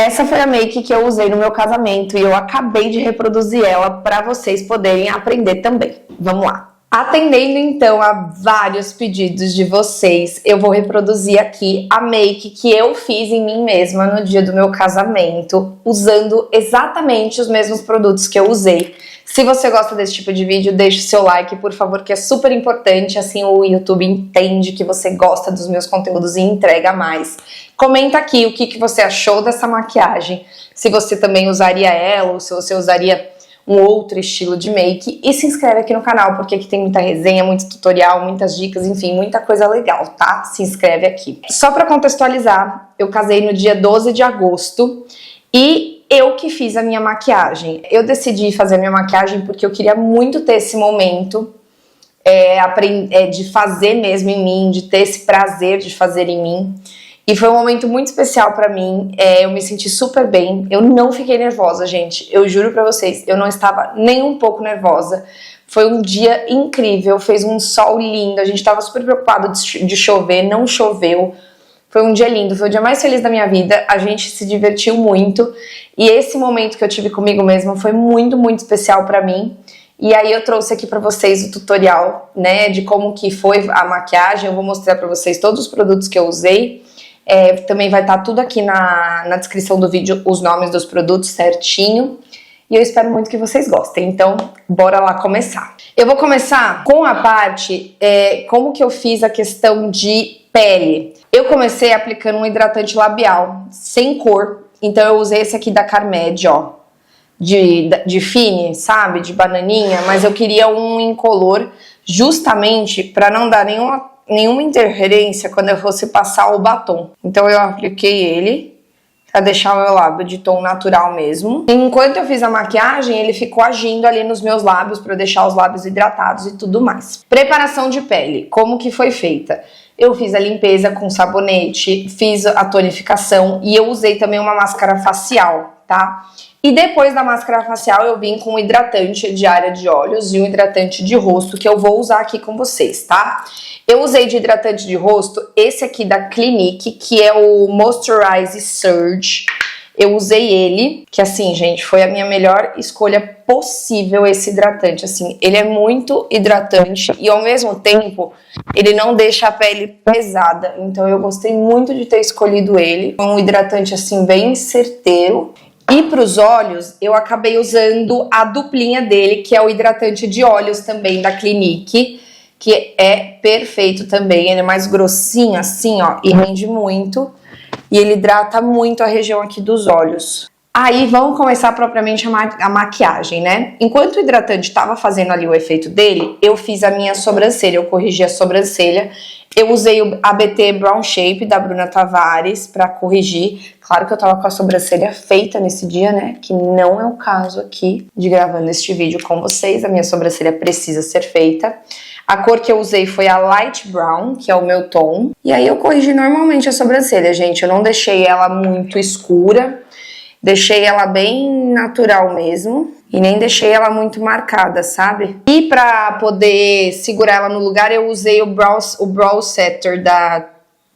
Essa foi a make que eu usei no meu casamento e eu acabei de reproduzir ela para vocês poderem aprender também. Vamos lá! Atendendo então a vários pedidos de vocês, eu vou reproduzir aqui a make que eu fiz em mim mesma no dia do meu casamento, usando exatamente os mesmos produtos que eu usei. Se você gosta desse tipo de vídeo, deixe seu like, por favor, que é super importante, assim o YouTube entende que você gosta dos meus conteúdos e entrega mais. Comenta aqui o que você achou dessa maquiagem, se você também usaria ela ou se você usaria um outro estilo de make, e se inscreve aqui no canal, porque aqui tem muita resenha, muito tutorial, muitas dicas, enfim, muita coisa legal, tá? Se inscreve aqui. Só para contextualizar, eu casei no dia 12 de agosto e eu que fiz a minha maquiagem. Eu decidi fazer a minha maquiagem porque eu queria muito ter esse momento de fazer mesmo em mim, de ter esse prazer de fazer em mim. E foi um momento muito especial pra mim, eu me senti super bem, eu não fiquei nervosa, gente, eu juro pra vocês, eu não estava nem um pouco nervosa. Foi um dia incrível, fez um sol lindo, a gente tava super preocupado de chover, não choveu. Foi um dia lindo, foi o dia mais feliz da minha vida, a gente se divertiu muito. E esse momento que eu tive comigo mesma foi muito, muito especial pra mim. E aí eu trouxe aqui pra vocês o tutorial, né, de como que foi a maquiagem, eu vou mostrar pra vocês todos os produtos que eu usei. Também vai estar tudo aqui na descrição do vídeo, os nomes dos produtos certinho. E eu espero muito que vocês gostem. Então, bora lá começar. Eu vou começar com a parte, como que eu fiz a questão de pele. Eu comecei aplicando um hidratante labial, sem cor. Então, eu usei esse aqui da Carmed, ó. De Fini, sabe? De bananinha. Mas eu queria um incolor, justamente para não dar nenhuma interferência quando eu fosse passar o batom. Então eu apliquei ele pra deixar o meu lábio de tom natural mesmo. Enquanto eu fiz a maquiagem, ele ficou agindo ali nos meus lábios pra deixar os lábios hidratados e tudo mais. Preparação de pele, como que foi feita? Eu fiz a limpeza com sabonete, fiz a tonificação e eu usei também uma máscara facial, tá? E depois da máscara facial eu vim com um hidratante de área de olhos e um hidratante de rosto que eu vou usar aqui com vocês, tá? Eu usei de hidratante de rosto esse aqui da Clinique, que é o Moisturize Surge. Eu usei ele, que assim, gente, foi a minha melhor escolha possível esse hidratante, assim. Ele é muito hidratante e ao mesmo tempo ele não deixa a pele pesada. Então eu gostei muito de ter escolhido ele. Foi um hidratante assim bem certeiro. E para os olhos, eu acabei usando a duplinha dele, que é o hidratante de olhos também da Clinique, que é perfeito também. Ele é mais grossinho assim, ó, e rende muito. E ele hidrata muito a região aqui dos olhos. Aí vamos começar propriamente a maquiagem, né? Enquanto o hidratante estava fazendo ali o efeito dele, eu fiz a minha sobrancelha, eu corrigi a sobrancelha. Eu usei o ABT Brown Shape da Bruna Tavares para corrigir. Claro que eu tava com a sobrancelha feita nesse dia, né? Que não é o caso aqui de gravando este vídeo com vocês. A minha sobrancelha precisa ser feita. A cor que eu usei foi a Light Brown, que é o meu tom. E aí eu corrigi normalmente a sobrancelha, gente. Eu não deixei ela muito escura. Deixei ela bem natural mesmo. E nem deixei ela muito marcada, sabe? E pra poder segurar ela no lugar, eu usei o Brow Setter da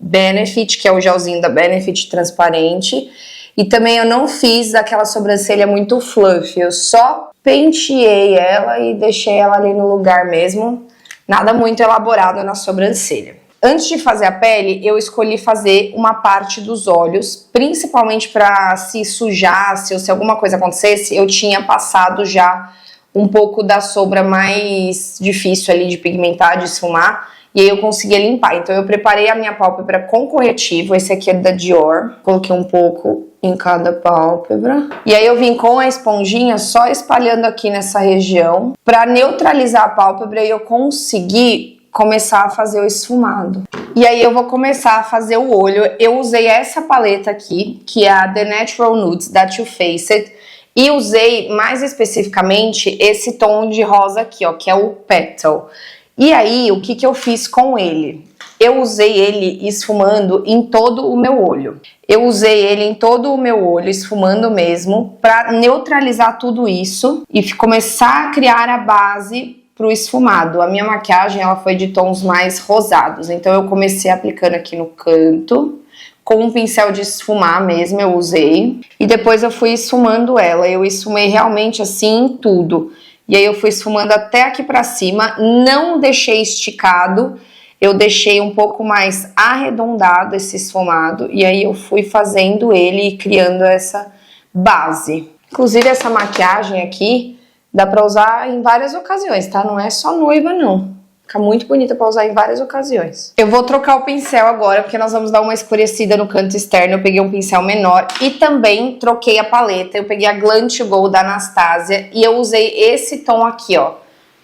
Benefit, que é o gelzinho da Benefit transparente. E também eu não fiz aquela sobrancelha muito fluffy. Eu só penteei ela e deixei ela ali no lugar mesmo. Nada muito elaborado na sobrancelha. Antes de fazer a pele, eu escolhi fazer uma parte dos olhos, principalmente para se sujasse ou se alguma coisa acontecesse, eu tinha passado já um pouco da sombra mais difícil ali de pigmentar, de esfumar, e aí eu conseguia limpar. Então eu preparei a minha pálpebra com corretivo, esse aqui é da Dior, coloquei um pouco em cada pálpebra. E aí eu vim com a esponjinha só espalhando aqui nessa região, para neutralizar a pálpebra e eu consegui começar a fazer o esfumado. E aí eu vou começar a fazer o olho. Eu usei essa paleta aqui, que é a The Natural Nudes da Too Faced, e usei mais especificamente esse tom de rosa aqui, ó, que é o Petal. E aí, o que que eu fiz com ele? Eu usei ele esfumando em todo o meu olho. Eu usei ele em todo o meu olho, esfumando mesmo, para neutralizar tudo isso e começar a criar a base pro esfumado. A minha maquiagem ela foi de tons mais rosados, então eu comecei aplicando aqui no canto, com um pincel de esfumar mesmo, eu usei. E depois eu fui esfumando ela. Eu esfumei realmente assim em tudo. E aí eu fui esfumando até aqui pra cima. Não deixei esticado. Eu deixei um pouco mais arredondado esse esfumado. E aí eu fui fazendo ele e criando essa base. Inclusive essa maquiagem aqui dá pra usar em várias ocasiões, tá? Não é só noiva, não. Fica muito bonita pra usar em várias ocasiões. Eu vou trocar o pincel agora, porque nós vamos dar uma escurecida no canto externo. Eu peguei um pincel menor e também troquei a paleta. Eu peguei a Glam to Go da Anastasia e eu usei esse tom aqui, ó,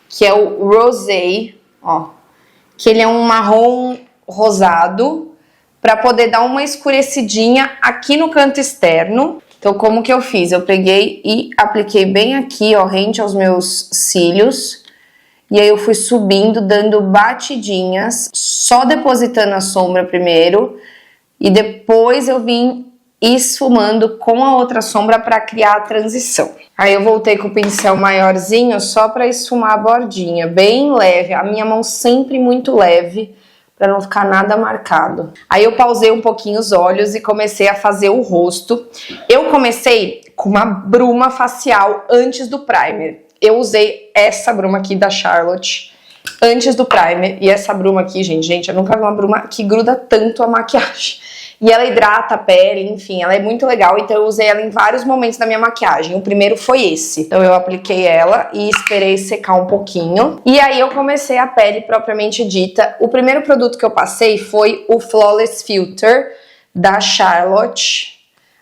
que é o Rosé, ó, que ele é um marrom rosado, pra poder dar uma escurecidinha aqui no canto externo. Então, como que eu fiz? Eu peguei e apliquei bem aqui, ó, rente aos meus cílios. E aí eu fui subindo, dando batidinhas, só depositando a sombra primeiro. E depois eu vim esfumando com a outra sombra para criar a transição. Aí eu voltei com o pincel maiorzinho só para esfumar a bordinha, bem leve. A minha mão sempre muito leve, para não ficar nada marcado. Aí eu pausei um pouquinho os olhos e comecei a fazer o rosto. Eu comecei com uma bruma facial antes do primer. Eu usei essa bruma aqui da Charlotte antes do primer. E essa bruma aqui, gente, eu nunca vi uma bruma que gruda tanto a maquiagem. E ela hidrata a pele, enfim, ela é muito legal. Então eu usei ela em vários momentos da minha maquiagem. O primeiro foi esse. Então eu apliquei ela e esperei secar um pouquinho. E aí eu comecei a pele propriamente dita. O primeiro produto que eu passei foi o Flawless Filter da Charlotte.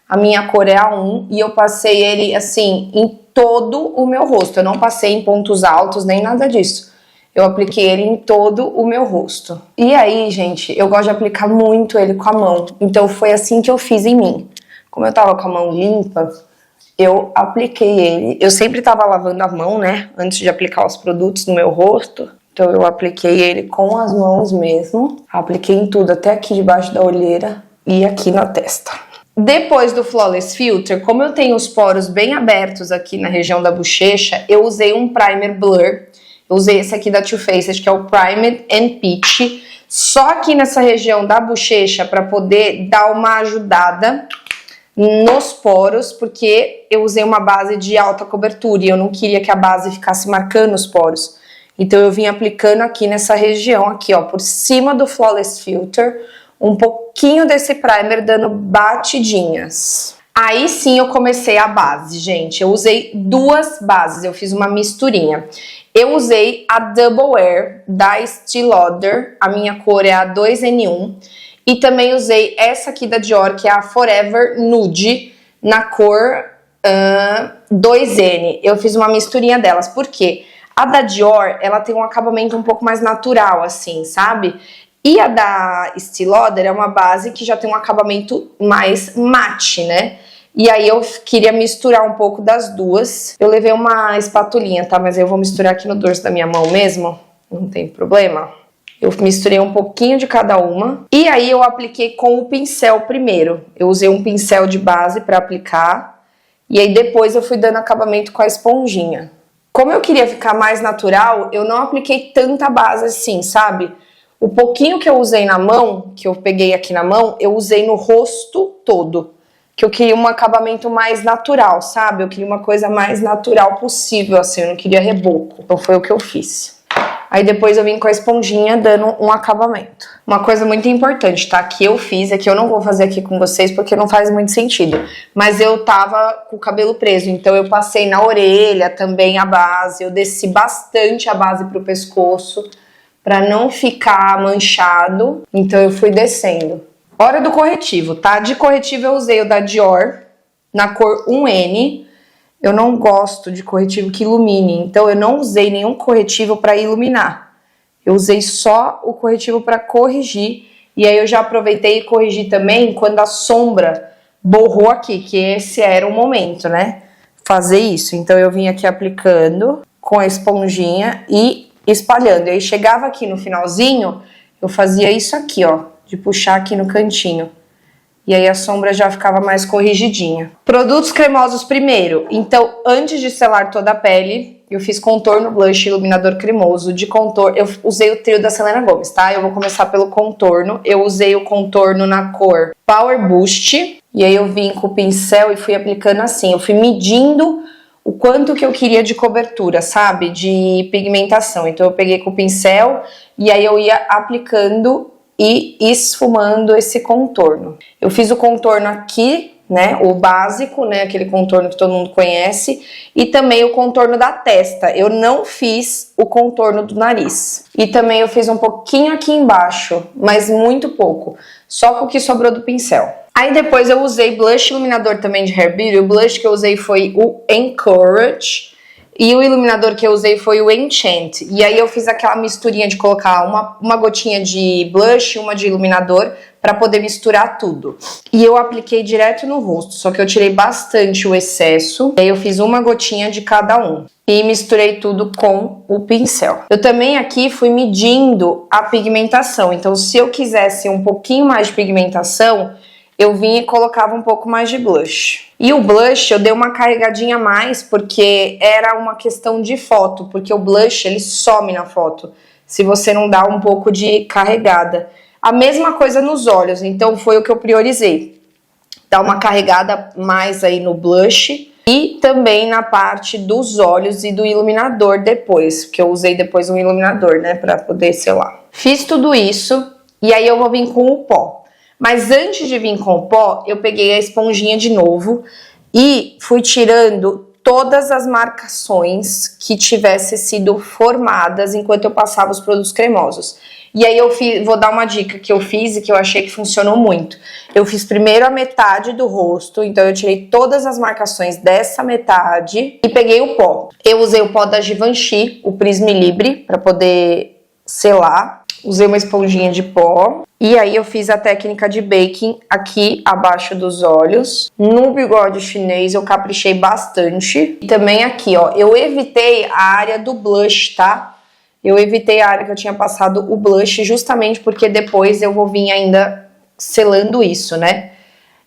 A minha cor é a 1 e eu passei ele assim em todo o meu rosto. Eu não passei em pontos altos nem nada disso. Eu apliquei ele em todo o meu rosto. E aí, gente, eu gosto de aplicar muito ele com a mão. Então foi assim que eu fiz em mim. Como eu tava com a mão limpa, eu apliquei ele. Eu sempre tava lavando a mão, né? Antes de aplicar os produtos no meu rosto. Então eu apliquei ele com as mãos mesmo. Apliquei em tudo, até aqui debaixo da olheira e aqui na testa. Depois do Flawless Filter, como eu tenho os poros bem abertos aqui na região da bochecha, eu usei um primer blur. Eu usei esse aqui da Too Faced, que é o Primed and Peach, só aqui nessa região da bochecha para poder dar uma ajudada nos poros, porque eu usei uma base de alta cobertura e eu não queria que a base ficasse marcando os poros. Então eu vim aplicando aqui nessa região aqui, ó, por cima do Flawless Filter, um pouquinho desse primer dando batidinhas. Aí sim eu comecei a base, gente. Eu usei duas bases, eu fiz uma misturinha. Eu usei a Double Wear da Estée Lauder, a minha cor é a 2N1. E também usei essa aqui da Dior, que é a Forever Nude, na cor 2N. Eu fiz uma misturinha delas, por quê? A da Dior, ela tem um acabamento um pouco mais natural, assim, sabe? E a da Estée Lauder é uma base que já tem um acabamento mais mate, né? E aí eu queria misturar um pouco das duas. Eu levei uma espatulinha, tá? Mas eu vou misturar aqui no dorso da minha mão mesmo. Não tem problema. Eu misturei um pouquinho de cada uma. E aí eu apliquei com o pincel primeiro. Eu usei um pincel de base pra aplicar. E aí depois eu fui dando acabamento com a esponjinha. Como eu queria ficar mais natural, eu não apliquei tanta base assim, sabe? O pouquinho que eu usei na mão, que eu peguei aqui na mão, eu usei no rosto todo. Que eu queria um acabamento mais natural, sabe? Eu queria uma coisa mais natural possível, assim, eu não queria reboco. Então foi o que eu fiz. Aí depois eu vim com a esponjinha dando um acabamento. Uma coisa muito importante, tá? Que eu fiz, é que eu não vou fazer aqui com vocês porque não faz muito sentido. Mas eu tava com o cabelo preso, então eu passei na orelha também a base. Eu desci bastante a base pro pescoço pra não ficar manchado. Então eu fui descendo. Hora do corretivo, tá? De corretivo eu usei o da Dior, na cor 1N. Eu não gosto de corretivo que ilumine, então eu não usei nenhum corretivo para iluminar. Eu usei só o corretivo para corrigir, e aí eu já aproveitei e corrigi também quando a sombra borrou aqui, que esse era o momento, né? Fazer isso. Então eu vim aqui aplicando com a esponjinha e espalhando. E aí chegava aqui no finalzinho, eu fazia isso aqui, ó, de puxar aqui no cantinho. E aí a sombra já ficava mais corrigidinha. Produtos cremosos primeiro. Então, antes de selar toda a pele, eu fiz contorno, blush, iluminador cremoso. De contorno, eu usei o trio da Selena Gomez, tá? Eu vou começar pelo contorno. Eu usei o contorno na cor Power Boost. E aí eu vim com o pincel e fui aplicando assim. Eu fui medindo o quanto que eu queria de cobertura, sabe? De pigmentação. Então eu peguei com o pincel e aí eu ia aplicando e esfumando esse contorno. Eu fiz o contorno aqui, né, o básico, né, aquele contorno que todo mundo conhece, e também o contorno da testa. Eu não fiz o contorno do nariz. E também eu fiz um pouquinho aqui embaixo, mas muito pouco, só com o que sobrou do pincel. Aí depois eu usei blush iluminador também de Hair Beauty. O blush que eu usei foi o Encourage. E o iluminador que eu usei foi o Enchant. E aí eu fiz aquela misturinha de colocar uma gotinha de blush e uma de iluminador para poder misturar tudo. E eu apliquei direto no rosto, só que eu tirei bastante o excesso. E aí eu fiz uma gotinha de cada um. E misturei tudo com o pincel. Eu também aqui fui medindo a pigmentação. Então se eu quisesse um pouquinho mais de pigmentação, eu vinha e colocava um pouco mais de blush. E o blush eu dei uma carregadinha a mais porque era uma questão de foto, porque o blush ele some na foto se você não dá um pouco de carregada. A mesma coisa nos olhos, então foi o que eu priorizei. Dar uma carregada mais aí no blush e também na parte dos olhos e do iluminador depois, porque eu usei depois um iluminador, né, pra poder selar. Fiz tudo isso e aí eu vou vir com o pó. Mas antes de vir com o pó, eu peguei a esponjinha de novo e fui tirando todas as marcações que tivessem sido formadas enquanto eu passava os produtos cremosos. E aí vou dar uma dica que eu fiz e que eu achei que funcionou muito. Eu fiz primeiro a metade do rosto, então eu tirei todas as marcações dessa metade e peguei o pó. Eu usei o pó da Givenchy, o Prisme Libre, para poder selar. Usei uma esponjinha de pó. E aí eu fiz a técnica de baking aqui abaixo dos olhos. No bigode chinês eu caprichei bastante. E também aqui, ó, eu evitei a área do blush, tá? Eu evitei a área que eu tinha passado o blush justamente porque depois eu vou vir ainda selando isso, né?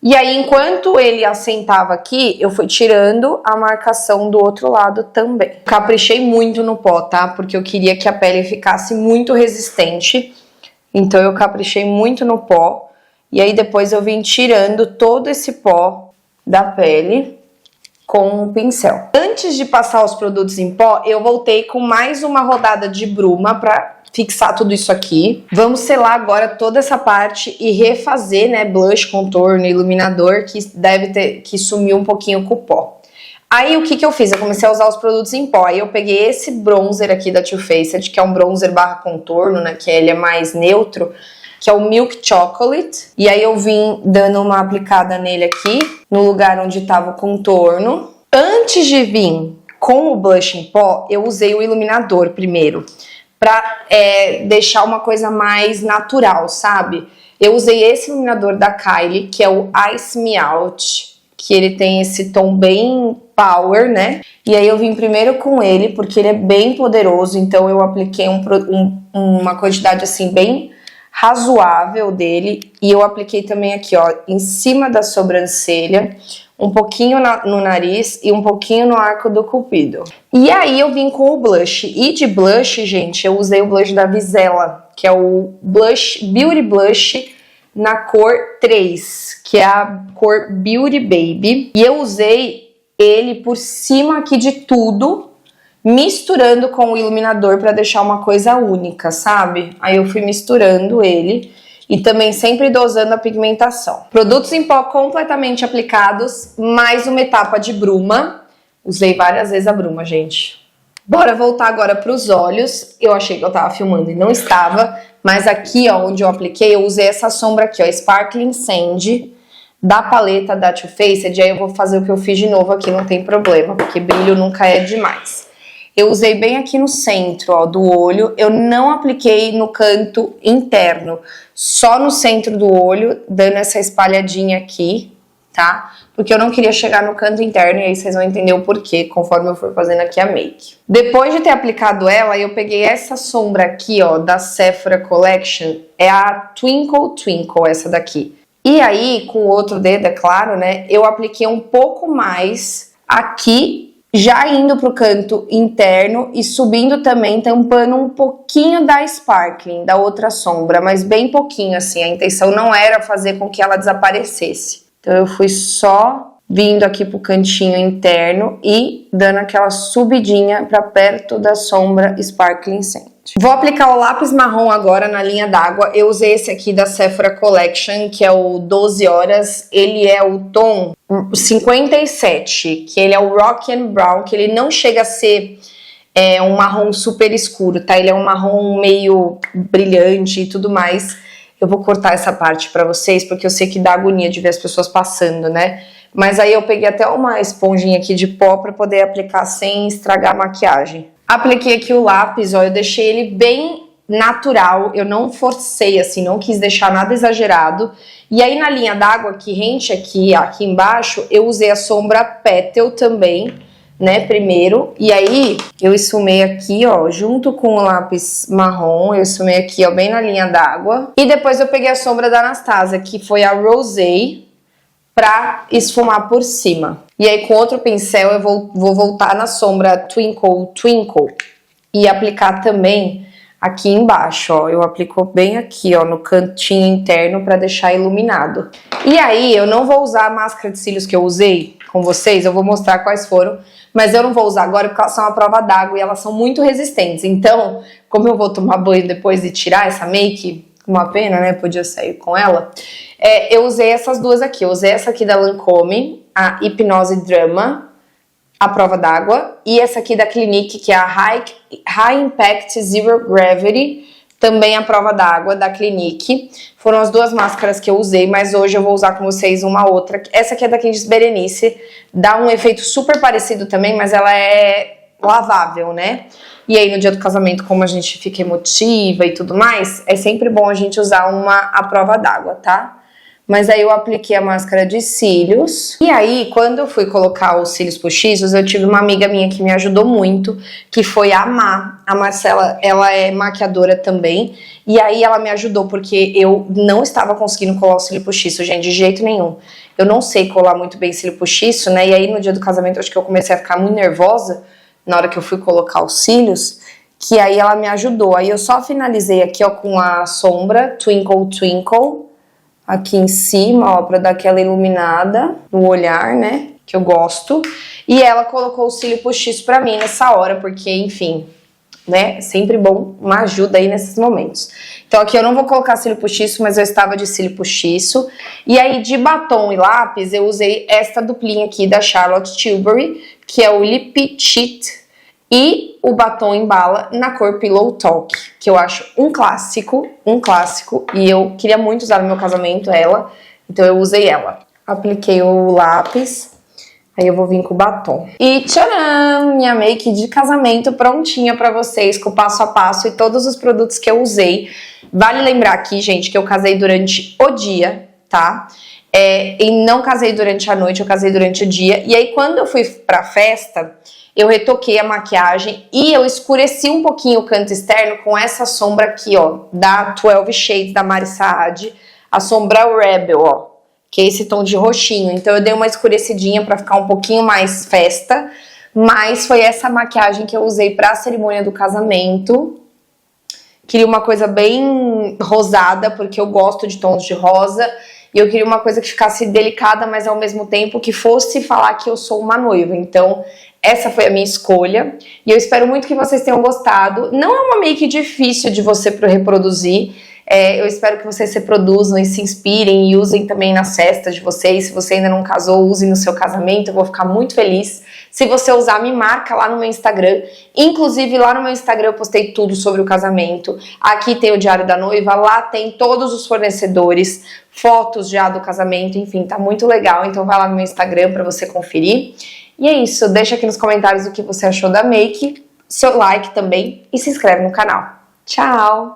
E aí, enquanto ele assentava aqui, eu fui tirando a marcação do outro lado também. Caprichei muito no pó, tá? Porque eu queria que a pele ficasse muito resistente. Então, eu caprichei muito no pó. E aí, depois eu vim tirando todo esse pó da pele com o pincel. Antes de passar os produtos em pó, eu voltei com mais uma rodada de bruma pra fixar tudo isso aqui. Vamos selar agora toda essa parte e refazer, né, blush, contorno, iluminador, que deve ter que sumir um pouquinho com o pó. Aí o que eu fiz? Eu comecei a usar os produtos em pó. Aí eu peguei esse bronzer aqui da Too Faced, que é um bronzer barra contorno, né, que ele é mais neutro, que é o Milk Chocolate. E aí eu vim dando uma aplicada nele aqui, no lugar onde tava o contorno. Antes de vir com o blush em pó, eu usei o iluminador primeiro, pra deixar uma coisa mais natural, sabe? Eu usei esse iluminador da Kylie, que é o Ice Me Out, que ele tem esse tom bem power, né? E aí eu vim primeiro com ele, porque ele é bem poderoso, então eu apliquei uma quantidade assim bem razoável dele. E eu apliquei também aqui, ó, em cima da sobrancelha, um pouquinho no nariz e um pouquinho no arco do cupido. E aí eu vim com o blush. E de blush, gente, eu usei o blush da Vizela, que é o Beauty Blush na cor 3, que é a cor Beauty Baby. E eu usei ele por cima aqui de tudo, misturando com o iluminador para deixar uma coisa única, sabe? Aí eu fui misturando ele. E também sempre dosando a pigmentação. Produtos em pó completamente aplicados, mais uma etapa de bruma. Usei várias vezes a bruma, gente. Bora voltar agora para os olhos. Eu achei que eu tava filmando e não estava. Mas aqui, ó, onde eu apliquei, eu usei essa sombra aqui, ó, Sparkling Sand, da paleta da Too Faced. Aí eu vou fazer o que eu fiz de novo aqui, não tem problema, porque brilho nunca é demais. Eu usei bem aqui no centro, ó, do olho. Eu não apliquei no canto interno, só no centro do olho, dando essa espalhadinha aqui, tá? Porque eu não queria chegar no canto interno, e aí vocês vão entender o porquê, conforme eu for fazendo aqui a make. Depois de ter aplicado ela, eu peguei essa sombra aqui, ó, da Sephora Collection. É a Twinkle Twinkle, essa daqui. E aí, com o outro dedo, é claro, né, eu apliquei um pouco mais aqui, Já indo pro canto interno e subindo também, tampando um pouquinho da Sparkling, da outra sombra, mas bem pouquinho assim. A intenção não era fazer com que ela desaparecesse. Então eu fui só vindo aqui pro cantinho interno e dando aquela subidinha para perto da sombra Sparkling Scent. Vou aplicar o lápis marrom agora na linha d'água. Eu usei esse aqui da Sephora Collection, que é o 12 horas. Ele é o tom 57, que ele é o Rock and Brown, que ele não chega a ser um marrom super escuro, tá? Ele é um marrom meio brilhante e tudo mais. Eu vou cortar essa parte pra vocês, porque eu sei que dá agonia de ver as pessoas passando, né? Mas aí eu peguei até uma esponjinha aqui de pó pra poder aplicar sem estragar a maquiagem. Apliquei aqui o lápis, ó, eu deixei ele bem natural, eu não forcei assim, não quis deixar nada exagerado. E aí na linha d'água que rente aqui embaixo, eu usei a sombra Petal também, né, primeiro. E aí eu esfumei aqui, ó, junto com o lápis marrom, eu esfumei aqui, ó, bem na linha d'água. E depois eu peguei a sombra da Anastasia, que foi a Rosé, pra esfumar por cima. E aí com outro pincel eu vou voltar na sombra Twinkle Twinkle e aplicar também aqui embaixo, ó. Eu aplico bem aqui, ó, no cantinho interno pra deixar iluminado. E aí eu não vou usar a máscara de cílios que eu usei com vocês, eu vou mostrar quais foram, mas eu não vou usar agora porque elas são a prova d'água e elas são muito resistentes. Então, como eu vou tomar banho depois e tirar essa make, uma pena, né? Podia sair com ela. Eu usei essas duas aqui. Eu usei essa aqui da Lancôme, a Hipnose Drama, a prova d'água. E essa aqui da Clinique, que é a High Impact Zero Gravity, também a prova d'água da Clinique. Foram as duas máscaras que eu usei, mas hoje eu vou usar com vocês uma outra. Essa aqui é da Candice Berenice. Dá um efeito super parecido também, mas ela é lavável, né? E aí no dia do casamento, como a gente fica emotiva e tudo mais, é sempre bom a gente usar a prova d'água, tá? Mas aí eu apliquei a máscara de cílios. E aí, quando eu fui colocar os cílios postiços, eu tive uma amiga minha que me ajudou muito, que foi a Má. A Marcela, ela é maquiadora também. E aí ela me ajudou, porque eu não estava conseguindo colar o cílio postiço, gente, de jeito nenhum. Eu não sei colar muito bem cílio postiço, né? E aí no dia do casamento, acho que eu comecei a ficar muito nervosa na hora que eu fui colocar os cílios, que aí ela me ajudou. Aí eu só finalizei aqui, ó, com a sombra Twinkle Twinkle, aqui em cima, ó, pra dar aquela iluminada no olhar, né, que eu gosto. E ela colocou o cílio postiço pra mim nessa hora, porque, enfim, né, é sempre bom uma ajuda aí nesses momentos. Então aqui eu não vou colocar cílio postiço, mas eu estava de cílio postiço. E aí de batom e lápis eu usei esta duplinha aqui da Charlotte Tilbury, que é o Lip Cheat e o batom em bala na cor Pillow Talk, que eu acho um clássico, e eu queria muito usar no meu casamento ela, então eu usei ela. Apliquei o lápis, aí eu vou vir com o batom. E tcharam! Minha make de casamento prontinha pra vocês, com o passo a passo e todos os produtos que eu usei. Vale lembrar aqui, gente, que eu casei durante o dia, tá? E não casei durante a noite, eu casei durante o dia. E aí, quando eu fui pra festa, eu retoquei a maquiagem e eu escureci um pouquinho o canto externo com essa sombra aqui, ó, da 12 Shades, da Mari Saad, a sombra Rebel, ó, que é esse tom de roxinho. Então eu dei uma escurecidinha pra ficar um pouquinho mais festa, mas foi essa maquiagem que eu usei pra cerimônia do casamento. Queria uma coisa bem rosada, porque eu gosto de tons de rosa. E eu queria uma coisa que ficasse delicada, mas ao mesmo tempo que fosse falar que eu sou uma noiva. Então, essa foi a minha escolha. E eu espero muito que vocês tenham gostado. Não é uma make difícil de você reproduzir. Eu espero que vocês reproduzam e se inspirem e usem também nas festas de vocês. Se você ainda não casou, use no seu casamento. Eu vou ficar muito feliz. Se você usar, me marca lá no meu Instagram. Inclusive, lá no meu Instagram eu postei tudo sobre o casamento. Aqui tem o Diário da Noiva, lá tem todos os fornecedores, fotos já do casamento, enfim, tá muito legal. Então vai lá no meu Instagram pra você conferir. E é isso, deixa aqui nos comentários o que você achou da make, seu like também e se inscreve no canal. Tchau!